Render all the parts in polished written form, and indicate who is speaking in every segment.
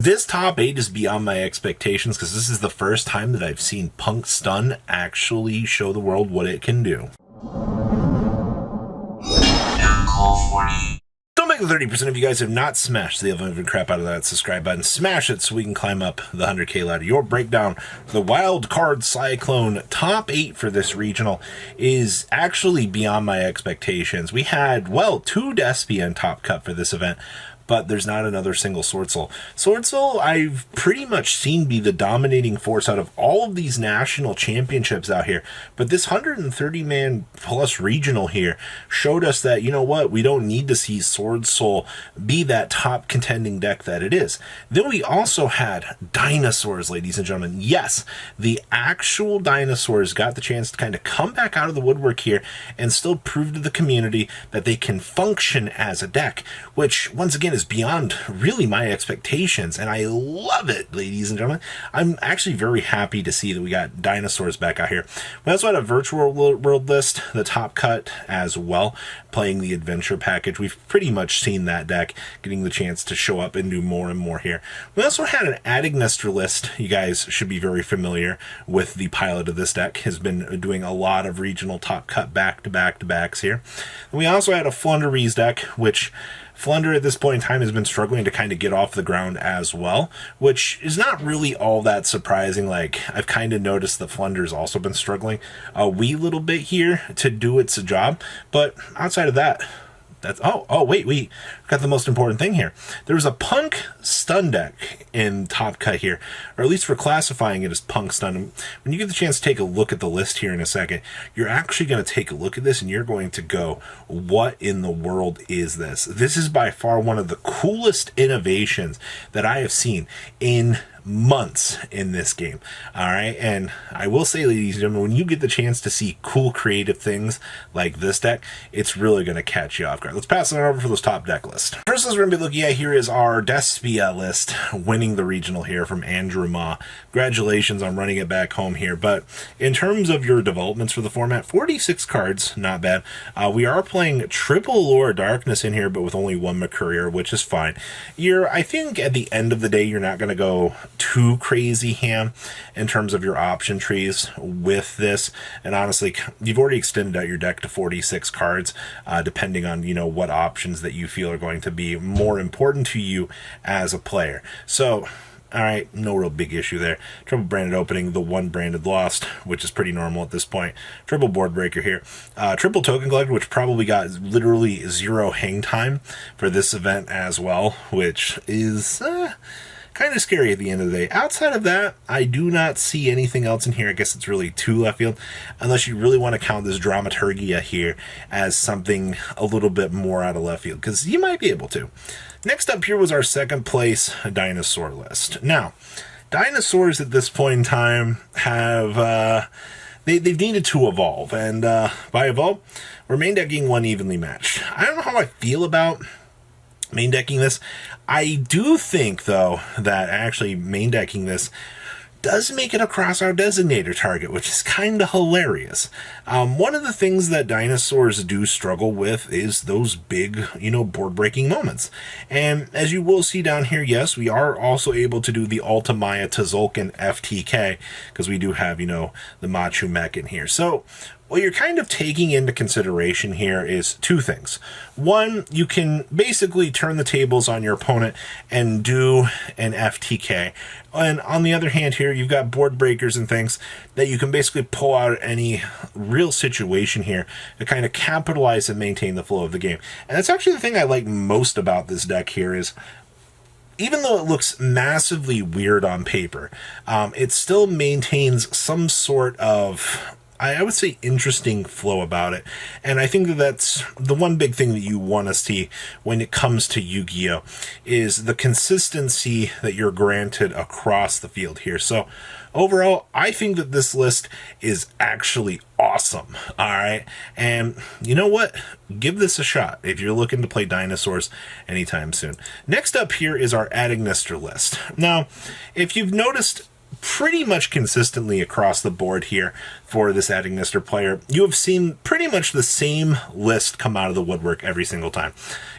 Speaker 1: This top 8 is beyond my expectations because this is the first time that I've seen Punk Stun actually show the world what it can do. Don't make the 30% of you guys have not smashed the elevator crap out of that subscribe button. Smash it so we can climb up the 100K ladder. Your breakdown for the wild card Cyclone top 8 for this regional is actually beyond my expectations. We had, well, 2 Despian top cut for this event, but there's not another single Sword Soul. Sword Soul, I've pretty much seen be the dominating force out of all of these national championships out here. But this 130-man plus regional here showed us that, you know what, we don't need to see Sword Soul be that top contending deck that it is. Then we also had dinosaurs, ladies and gentlemen. Yes, the actual dinosaurs got the chance to kind of come back out of the woodwork here and still prove to the community that they can function as a deck, which, once again, is beyond really my expectations, and I love it, ladies and gentlemen. I'm actually very happy to see that we got dinosaurs back out here. We also had a virtual world list, the top cut as well, playing the adventure package. We've pretty much seen that deck getting the chance to show up and do more and more here. We also had an Adagnister list. You guys should be very familiar with the pilot of this deck. Has been doing a lot of regional top cut back-to-back-to-backs here. And we also had a Flunderies deck, which Flunder at this point in time has been struggling to kind of get off the ground as well, which is not really all that surprising. Like, I've kind of noticed that Flunder's also been struggling a wee little bit here to do its job, but outside of that, that's wait, we got the most important thing here. There was a Punk Stun deck in top cut here, or at least we're classifying it as Punk Stun. And when you get the chance to take a look at the list here in a second, you're actually going to take a look at this and you're going to go, what in the world is this? This is by far one of the coolest innovations that I have seen in months in this game. All right, and I will say, ladies and gentlemen, when you get the chance to see cool creative things like this deck, it's really going to catch you off guard. Let's pass it over for this top deck list. First, we're going to be looking at here is our Despia list, winning the regional here from Andrew Ma. Congratulations on running it back home here. But in terms of your developments for the format, 46 cards, not bad. We are playing triple Lore Darkness in here, but with only 1 McCourier, which is fine. I think at the end of the day, you're not going to go too crazy ham in terms of your option trees with this, and honestly, you've already extended out your deck to 46 cards, depending on, you know, what options that you feel are going to be more important to you as a player. So, all right, no real big issue there. Triple branded opening, the 1 branded lost, which is pretty normal at this point. Triple board breaker here. Triple token collector, which probably got literally 0 hang time for this event as well, which is kind of scary at the end of the day. Outside of that, I do not see anything else in here. I guess it's really 2 left field, unless you really want to count this Dramaturgia here as something a little bit more out of left field, because you might be able to. Next up here was our second place dinosaur list. Now, dinosaurs at this point in time have they've needed to evolve, and by evolve, we're main decking 1 evenly matched. I don't know how I feel about main decking this. I do think, though, that actually main decking this does make it across our designator target, which is kind of hilarious. One of the things that dinosaurs do struggle with is those big, you know, board-breaking moments. And as you will see down here, yes, we are also able to do the Ultimaya Tzolk'in FTK, because we do have, you know, the Machu Mech in here. So what you're kind of taking into consideration here is 2 things. One, you can basically turn the tables on your opponent and do an FTK. And on the other hand here, you've got board breakers and things that you can basically pull out any real situation here to kind of capitalize and maintain the flow of the game. And that's actually the thing I like most about this deck here is, even though it looks massively weird on paper, it still maintains some sort of, I would say, interesting flow about it. And I think that that's the one big thing that you want to see when it comes to Yu-Gi-Oh! Is the consistency that you're granted across the field here. So overall, I think that this list is actually awesome. All right. And you know what? Give this a shot if you're looking to play dinosaurs anytime soon. Next up here is our Adagnister list. Now, if you've noticed, pretty much consistently across the board here for this Agnister player, you have seen pretty much the same list come out of the woodwork every single time.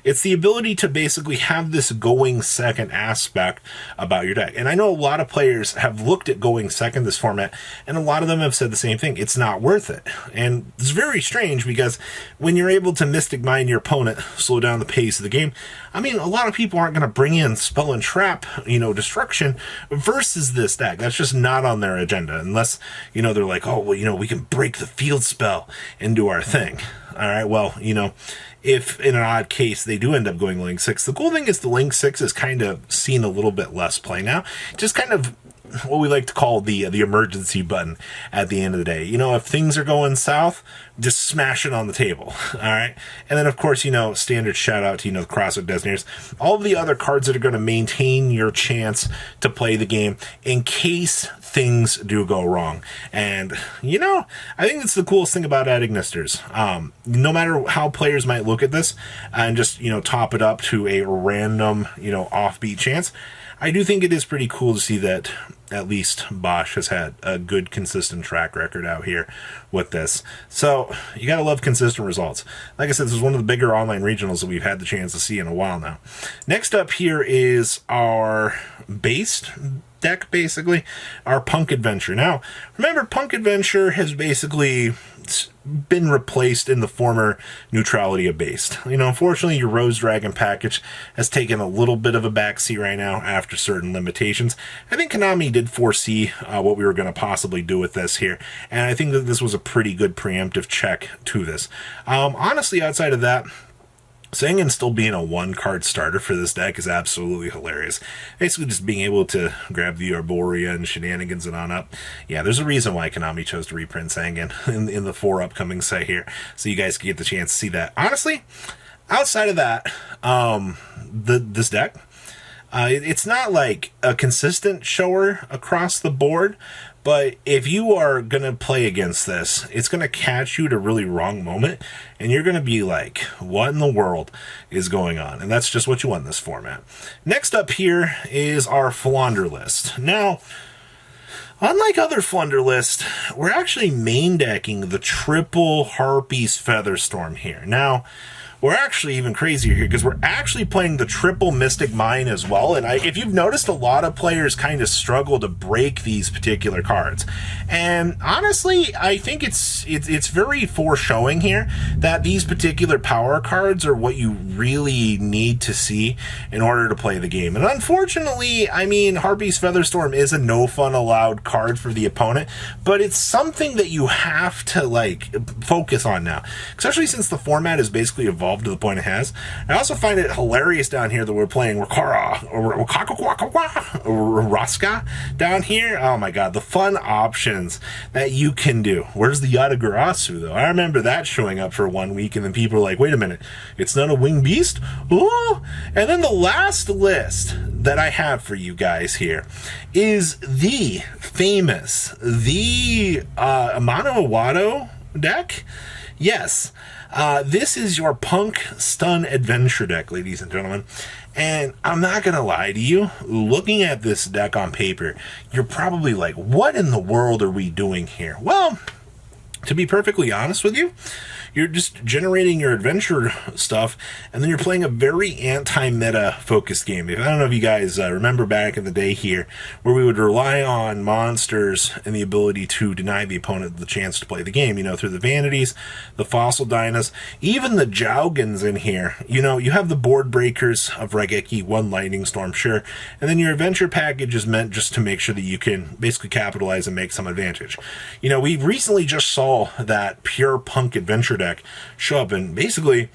Speaker 1: It's the ability to basically have this going second aspect about your deck. And I know a lot of players have looked at going second this format, and a lot of them have said the same thing. It's not worth it. And it's very strange because when you're able to Mystic Mind your opponent, slow down the pace of the game, I mean, a lot of people aren't going to bring in Spell and Trap, destruction versus this deck. That's just not on their agenda unless, they're like, oh, well, we can break the field spell and do our thing. All right, well, if in an odd case they do end up going Link 6, the cool thing is the Link 6 is kind of seen a little bit less play now. Just kind of what we like to call the emergency button at the end of the day. If things are going south, just smash it on the table. All right. And then, of course, standard shout out to, the Crosswind Detonators, all of the other cards that are going to maintain your chance to play the game in case things do go wrong. And, I think that's the coolest thing about Agnisters. No matter how players might look at this and just, top it up to a random, offbeat chance, I do think it is pretty cool to see that at least Bosch has had a good, consistent track record out here with this. So you got to love consistent results. Like I said, this is one of the bigger online regionals that we've had the chance to see in a while now. Next up here is our based deck, basically, our Punk Adventure. Now, remember, Punk Adventure has basically been replaced in the former neutrality of based. Unfortunately, your Rose Dragon package has taken a little bit of a backseat right now after certain limitations. I think Konami did foresee what we were going to possibly do with this here, and I think that this was a pretty good preemptive check to this. Honestly, outside of that, Sangan still being a one-card starter for this deck is absolutely hilarious. Basically just being able to grab the Arborea and shenanigans and on up. Yeah, there's a reason why Konami chose to reprint Sangan in the 4 upcoming set here, so you guys can get the chance to see that. Honestly, outside of that, this deck, it's not like a consistent shower across the board, but if you are going to play against this, it's going to catch you at a really wrong moment, and you're going to be like, what in the world is going on? And that's just what you want in this format. Next up here is our Flounder list. Now, unlike other Flounder lists, we're actually main decking the triple Harpies Featherstorm here. Now, we're actually even crazier here because we're actually playing the triple Mystic Mine as well. And if you've noticed, a lot of players kind of struggle to break these particular cards. And honestly, I think it's very foreshowing here that these particular power cards are what you really need to see in order to play the game. And unfortunately, I mean, Harpy's Featherstorm is a no fun allowed card for the opponent, but it's something that you have to focus on now, especially since the format is basically evolved to the point it has. I also find it hilarious down here that we're playing Rakara or Raska down here. Oh my god, the fun options that you can do. Where's the Yatagarasu though? I remember that showing up for 1 week and then people are like, wait a minute, it's not a winged beast? Oh! And then the last list that I have for you guys here is the famous, Amano Awado deck. Yes, this is your Punk Stun Adventure deck, ladies and gentlemen. And I'm not going to lie to you, looking at this deck on paper, you're probably like, what in the world are we doing here? Well, to be perfectly honest with you, you're just generating your adventure stuff, and then you're playing a very anti-meta focused game. I don't know if you guys remember back in the day here, where we would rely on monsters and the ability to deny the opponent the chance to play the game, through the Vanities, the Fossil Dynas, even the Jougans in here. You have the Board Breakers of Raigeki, one Lightning Storm, sure, and then your adventure package is meant just to make sure that you can basically capitalize and make some advantage. We recently just saw that pure Punk Adventure deck show up, and basically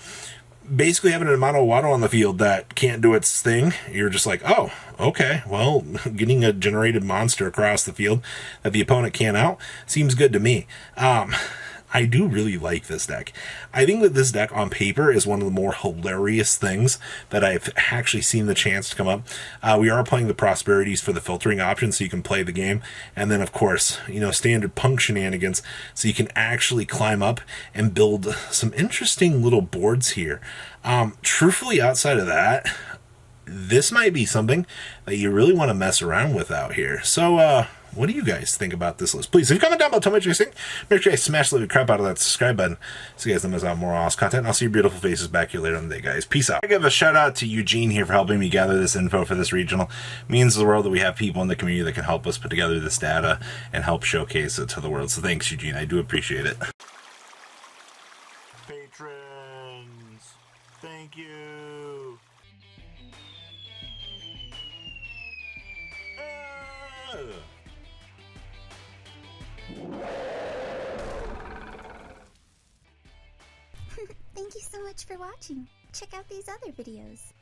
Speaker 1: having an Amano Awado on the field that can't do its thing, you're just like, oh, okay, well, getting a generated monster across the field that the opponent can't out seems good to me. I do really like this deck. I think that this deck on paper is one of the more hilarious things that I've actually seen the chance to come up. We are playing the Prosperities for the filtering option so you can play the game. And then, of course, standard Punk shenanigans so you can actually climb up and build some interesting little boards here. Truthfully, outside of that, this might be something that you really want to mess around with out here. So, what do you guys think about this list? Please, if you comment down below, tell me what you think. Make sure you smash the crap out of that subscribe button so you guys don't miss out on more awesome content. And I'll see your beautiful faces back here later on the day, guys. Peace out. I give a shout out to Eugene here for helping me gather this info for this regional. It means the world that we have people in the community that can help us put together this data and help showcase it to the world. So thanks, Eugene. I do appreciate it. Patrons, thank you.
Speaker 2: Thank you so much for watching. Check out these other videos.